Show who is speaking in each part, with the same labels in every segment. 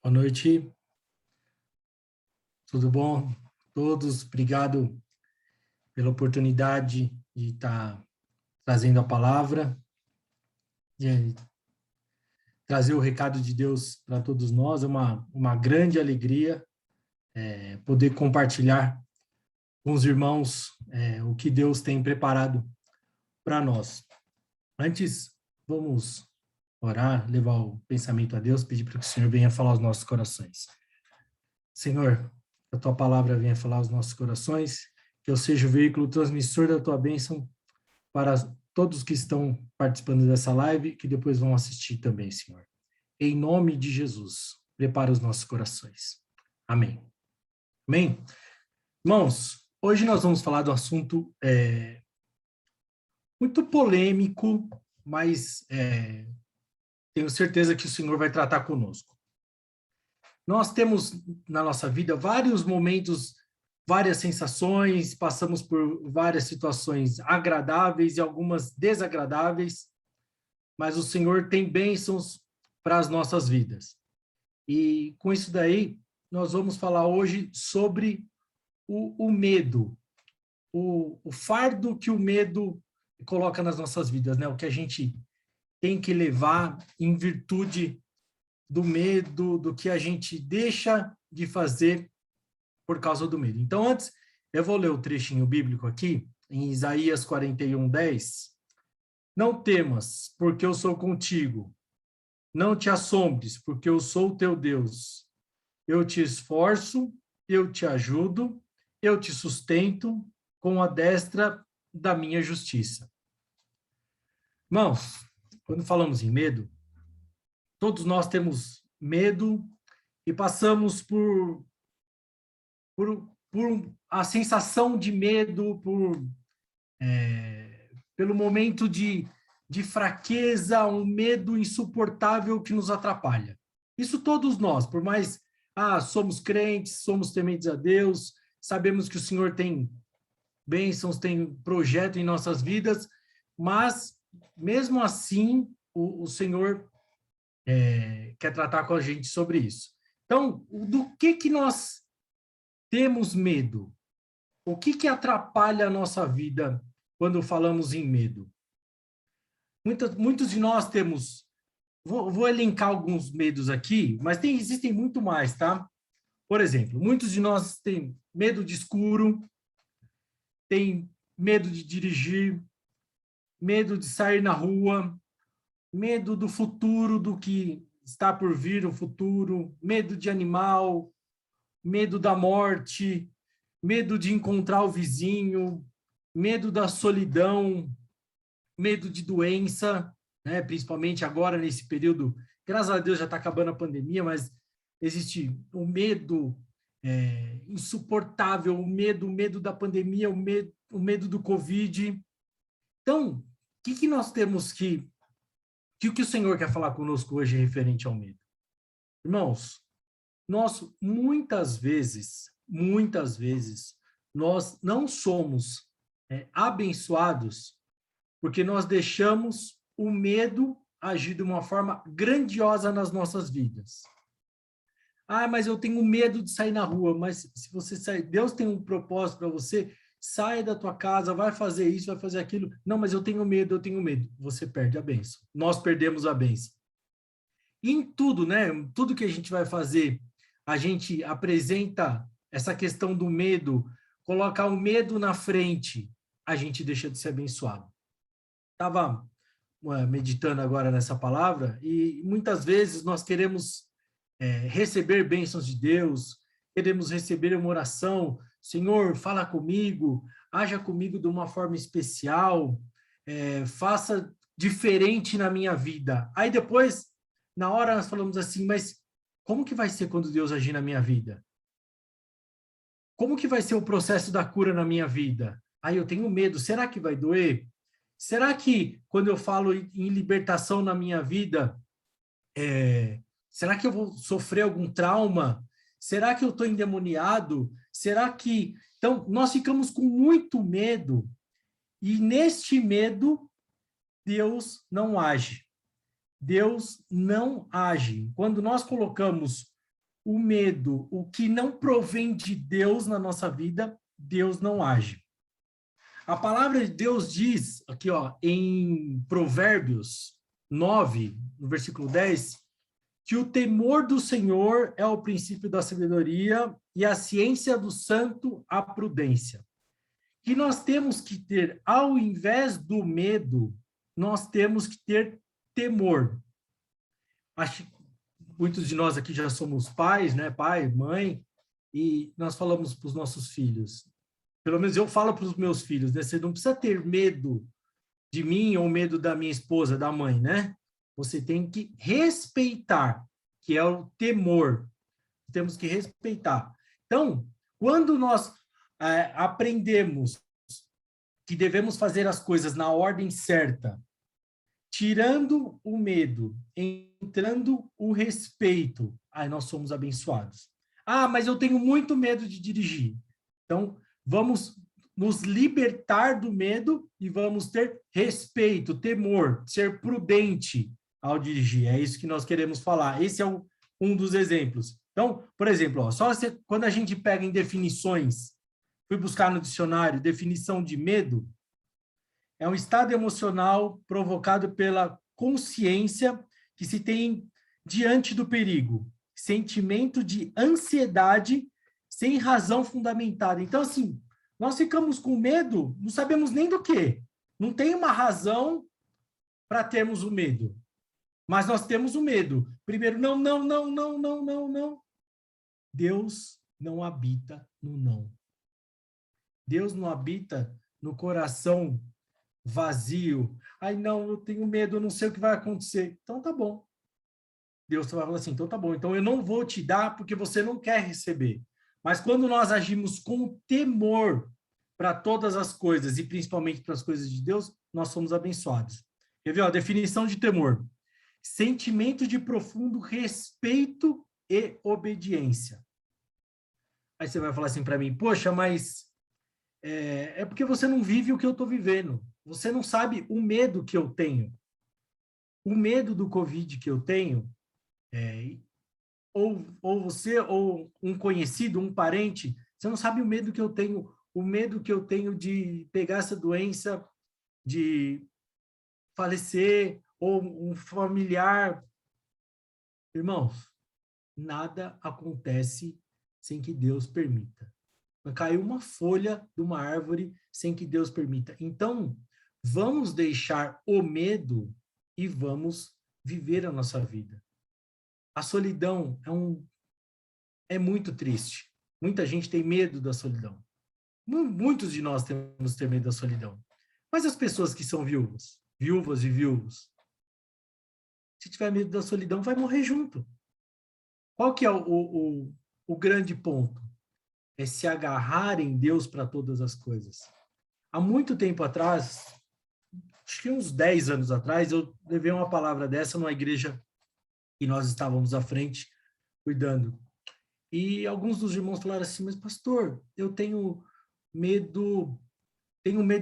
Speaker 1: Boa noite, tudo bom? Todos, obrigado pela oportunidade de estar trazendo a palavra, de trazer o recado de Deus para todos nós. É uma grande alegria poder compartilhar com os irmãos o que Deus tem preparado para nós. Antes, vamos orar, levar o pensamento a Deus, pedir para que o Senhor venha falar aos nossos corações. Senhor, que a tua palavra venha falar aos nossos corações, que eu seja o veículo transmissor da tua bênção para todos que estão participando dessa live, que depois vão assistir também, Senhor. Em nome de Jesus, prepara os nossos corações. Amém. Amém? Irmãos, hoje nós vamos falar do assunto muito polêmico, mas tenho certeza que o Senhor vai tratar conosco. Nós temos na nossa vida vários momentos, várias sensações, passamos por várias situações agradáveis e algumas desagradáveis, mas o Senhor tem bênçãos para as nossas vidas. E com isso daí, nós vamos falar hoje sobre o medo, o fardo que o medo coloca nas nossas vidas, né? O que a gente tem que levar em virtude do medo, do que a gente deixa de fazer por causa do medo. Então, antes, eu vou ler o trechinho bíblico aqui, em Isaías 41:10. Não temas, porque eu sou contigo. Não te assombres, porque eu sou o teu Deus. Eu te esforço, eu te ajudo, eu te sustento com a destra da minha justiça. Irmãos, quando falamos em medo, todos nós temos medo e passamos por a sensação de medo, pelo momento de fraqueza, um medo insuportável que nos atrapalha. Isso todos nós, por mais somos crentes, somos tementes a Deus, sabemos que o Senhor tem bênçãos, tem projeto em nossas vidas, mas mesmo assim o Senhor quer tratar com a gente sobre isso. Então, do que nós temos medo? O que atrapalha a nossa vida quando falamos em medo? Muitos de nós temos, vou elencar alguns medos aqui, mas existem muito mais, tá? Por exemplo, muitos de nós têm medo de escuro, têm medo de dirigir, medo de sair na rua, medo do futuro, do que está por vir, o futuro, medo de animal, medo da morte, medo de encontrar o vizinho, medo da solidão, medo de doença, né? Principalmente agora nesse período, graças a Deus já está acabando a pandemia, mas existe o medo insuportável, o medo da pandemia, o medo do Covid. Então, o que nós temos que o Senhor quer falar conosco hoje referente ao medo? Irmãos, nós muitas vezes, nós não somos abençoados porque nós deixamos o medo agir de uma forma grandiosa nas nossas vidas. Mas eu tenho medo de sair na rua. Mas se você sair, Deus tem um propósito para você, saia da tua casa, vai fazer isso, vai fazer aquilo. Não, mas eu tenho medo. Você perde a bênção. Nós perdemos a bênção. E em tudo, né? Tudo que a gente vai fazer, a gente apresenta essa questão do medo, colocar o medo na frente, a gente deixa de ser abençoado. Estava meditando agora nessa palavra e muitas vezes nós queremos receber bênçãos de Deus, queremos receber uma oração, Senhor, fala comigo, haja comigo de uma forma especial, faça diferente na minha vida. Aí depois, na hora nós falamos assim, mas como que vai ser quando Deus agir na minha vida? Como que vai ser o processo da cura na minha vida? Eu tenho medo, será que vai doer? Será que quando eu falo em libertação na minha vida, será que eu vou sofrer algum trauma? Será que eu estou endemoniado? Será que... Então, nós ficamos com muito medo e neste medo, Deus não age. Deus não age. Quando nós colocamos o medo, o que não provém de Deus na nossa vida, Deus não age. A palavra de Deus diz, aqui ó, em Provérbios 9, no versículo 10, que o temor do Senhor é o princípio da sabedoria e a ciência do santo a prudência. Que nós temos que ter, ao invés do medo, nós temos que ter temor. Acho que muitos de nós aqui já somos pais, né? Pai, mãe, e nós falamos para os nossos filhos. Pelo menos eu falo para os meus filhos, né? Você não precisa ter medo de mim ou medo da minha esposa, da mãe, né? Você tem que respeitar, que é o temor. Temos que respeitar. Então, quando nós aprendemos que devemos fazer as coisas na ordem certa, tirando o medo, entrando o respeito, aí nós somos abençoados. Ah, mas eu tenho muito medo de dirigir. Então, vamos nos libertar do medo e vamos ter respeito, temor, ser prudente ao dirigir. É isso que nós queremos falar. Esse é um dos exemplos. Então, por exemplo, ó, quando a gente pega em definições, fui buscar no dicionário, definição de medo, é um estado emocional provocado pela consciência que se tem diante do perigo, sentimento de ansiedade sem razão fundamentada. Então, assim, nós ficamos com medo, não sabemos nem do quê. Não tem uma razão para termos o medo. Mas nós temos o medo. Primeiro, não, não, não, não, não, não, não. Deus não habita no não. Deus não habita no coração vazio. Ai, não, eu tenho medo, eu não sei o que vai acontecer. Então, tá bom. Deus vai falar assim, então tá bom. Então, eu não vou te dar porque você não quer receber. Mas quando nós agimos com temor para todas as coisas, e principalmente para as coisas de Deus, nós somos abençoados. Quer ver? Ó, definição de temor. Sentimento de profundo respeito e obediência. Aí você vai falar assim para mim, poxa, mas é porque você não vive o que eu estou vivendo. Você não sabe o medo que eu tenho. O medo do Covid que eu tenho, ou você, ou um conhecido, um parente, você não sabe o medo que eu tenho, de pegar essa doença, de falecer, ou um familiar. Irmãos, nada acontece sem que Deus permita. Não caiu uma folha de uma árvore sem que Deus permita. Então, vamos deixar o medo e vamos viver a nossa vida. A solidão é muito triste. Muita gente tem medo da solidão. Muitos de nós temos que ter medo da solidão. Mas as pessoas que são viúvas e viúvos, se tiver medo da solidão, vai morrer junto. Qual que é o grande ponto? É se agarrar em Deus para todas as coisas. Há muito tempo atrás, acho que uns 10 anos atrás, eu levei uma palavra dessa numa igreja e nós estávamos à frente, cuidando. E alguns dos irmãos falaram assim, mas pastor, eu tenho medo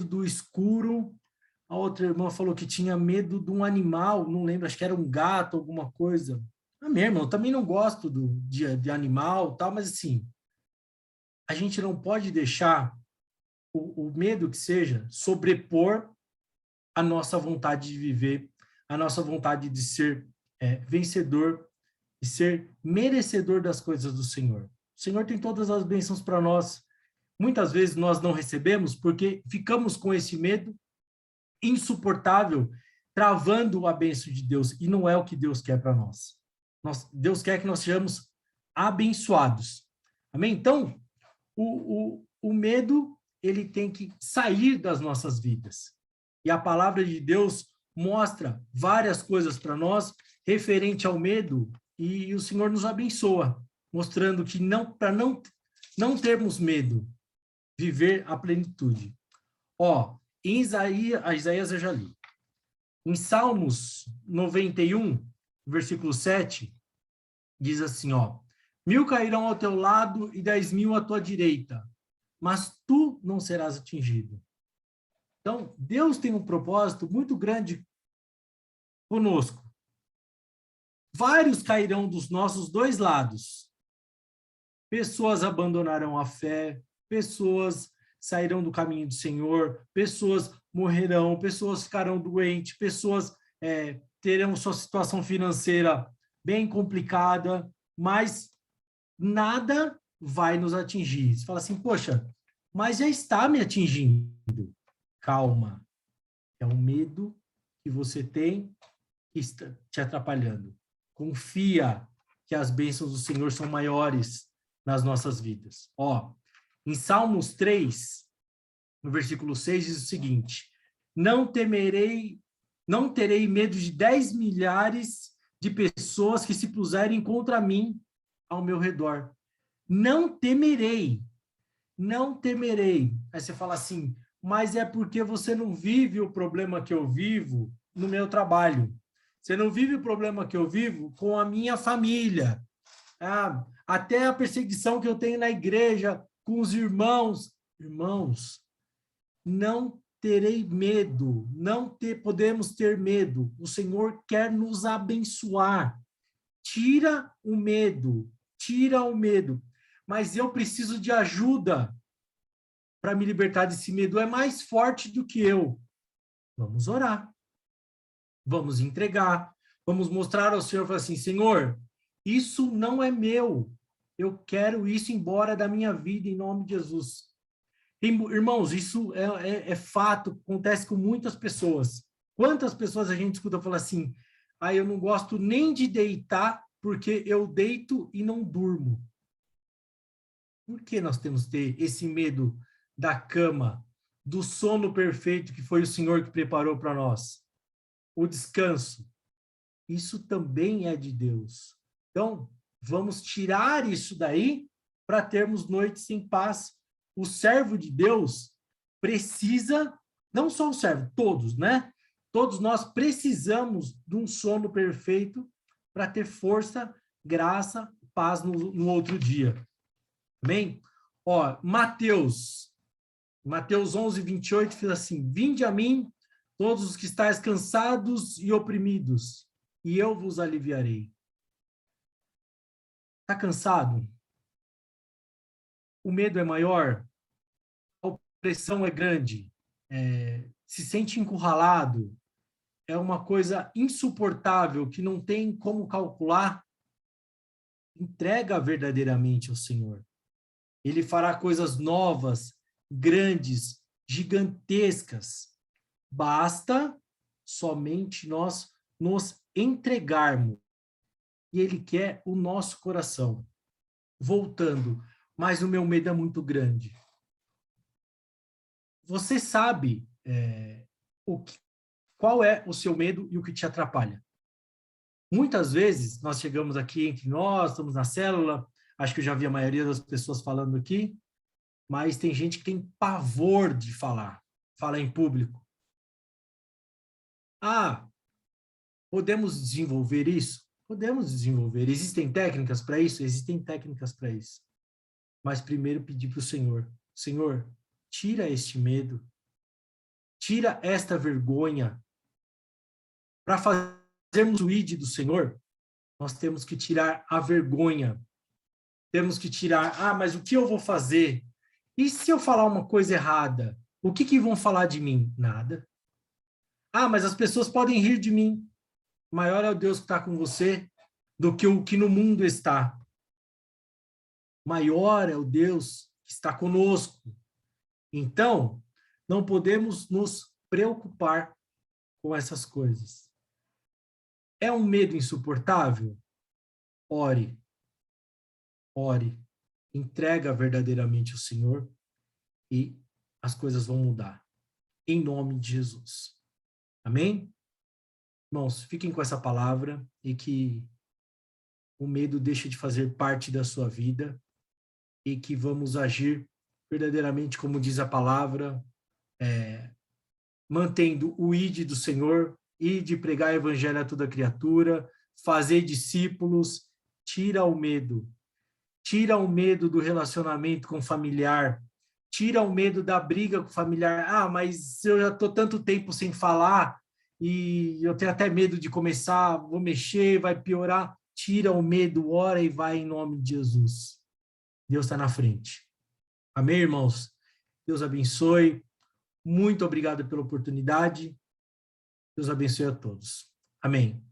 Speaker 1: do escuro. A outra irmã falou que tinha medo de um animal, não lembro, acho que era um gato, alguma coisa. Ah, mesmo, eu também não gosto de animal, tal, mas assim, a gente não pode deixar o medo que seja sobrepor a nossa vontade de viver, a nossa vontade de ser vencedor e ser merecedor das coisas do Senhor. O Senhor tem todas as bênçãos para nós. Muitas vezes nós não recebemos porque ficamos com esse medo insuportável, travando a bênção de Deus, e não é o que Deus quer para nós. Deus quer que nós sejamos abençoados. Amém? Então, o medo, ele tem que sair das nossas vidas. E a palavra de Deus mostra várias coisas para nós referente ao medo, e o Senhor nos abençoa, mostrando que para não termos medo, viver a plenitude. Ó, em Isaías eu já li. Em Salmos 91, versículo 7, diz assim, ó, 1000 cairão ao teu lado e 10.000 à tua direita, mas tu não serás atingido. Então, Deus tem um propósito muito grande conosco. Vários cairão dos nossos dois lados, pessoas abandonarão a fé, pessoas sairão do caminho do Senhor, pessoas morrerão, pessoas ficarão doentes, pessoas terão sua situação financeira bem complicada, mas nada vai nos atingir. Você fala assim, poxa, mas já está me atingindo. Calma. É o medo que você tem que está te atrapalhando. Confia que as bênçãos do Senhor são maiores nas nossas vidas. Ó, em Salmos 3, no versículo 6, diz o seguinte: não terei medo de 10 milhares de pessoas que se puserem contra mim ao meu redor. Não temerei, não temerei. Aí você fala assim, mas é porque você não vive o problema que eu vivo no meu trabalho. Você não vive o problema que eu vivo com a minha família. Até a perseguição que eu tenho na igreja, com os irmãos. Irmãos, não terei medo, podemos ter medo. O Senhor quer nos abençoar. Tira o medo. Mas eu preciso de ajuda para me libertar desse medo. É mais forte do que eu. Vamos orar. Vamos entregar. Vamos mostrar ao Senhor, falar assim, Senhor, isso não é meu. Eu quero isso embora da minha vida, em nome de Jesus. Irmãos, isso é fato, acontece com muitas pessoas. Quantas pessoas a gente escuta falar assim, eu não gosto nem de deitar, porque eu deito e não durmo. Por que nós temos que ter esse medo da cama, do sono perfeito que foi o Senhor que preparou para nós? O descanso. Isso também é de Deus. Então, vamos tirar isso daí para termos noites em paz. O servo de Deus precisa, não só o servo, todos, né? Todos nós precisamos de um sono perfeito para ter força, graça, paz no outro dia. Amém? Ó, Mateus 11, 28, diz assim, vinde a mim, todos os que estáis cansados e oprimidos, e eu vos aliviarei. Está cansado? O medo é maior? A opressão é grande? Se sente encurralado? É uma coisa insuportável que não tem como calcular? Entrega verdadeiramente ao Senhor. Ele fará coisas novas, grandes, gigantescas. Basta somente nós nos entregarmos. E Ele quer o nosso coração. Voltando, mas o meu medo é muito grande. Você sabe qual é o seu medo e o que te atrapalha. Muitas vezes, nós chegamos aqui entre nós, estamos na célula, acho que eu já vi a maioria das pessoas falando aqui, mas tem gente que tem pavor de falar em público. Podemos desenvolver isso? Podemos desenvolver. Existem técnicas para isso? Existem técnicas para isso. Mas primeiro pedir para o Senhor, Senhor, tira este medo, tira esta vergonha. Para fazermos o ID do Senhor, nós temos que tirar a vergonha. Temos que tirar, mas o que eu vou fazer? E se eu falar uma coisa errada? O que vão falar de mim? Nada. Mas as pessoas podem rir de mim. Maior é o Deus que está com você do que o que no mundo está. Maior é o Deus que está conosco. Então, não podemos nos preocupar com essas coisas. É um medo insuportável? Ore. Ore. Entrega verdadeiramente ao Senhor e as coisas vão mudar. Em nome de Jesus. Amém? Irmãos, fiquem com essa palavra e que o medo deixe de fazer parte da sua vida e que vamos agir verdadeiramente como diz a palavra, mantendo o ID do Senhor, ide pregar o evangelho a toda criatura, fazer discípulos, tira o medo do relacionamento com o familiar, tira o medo da briga com o familiar. Mas eu já estou tanto tempo sem falar e eu tenho até medo de começar, vou mexer, vai piorar. Tira o medo, ora e vai em nome de Jesus. Deus está na frente. Amém, irmãos? Deus abençoe. Muito obrigado pela oportunidade. Deus abençoe a todos. Amém.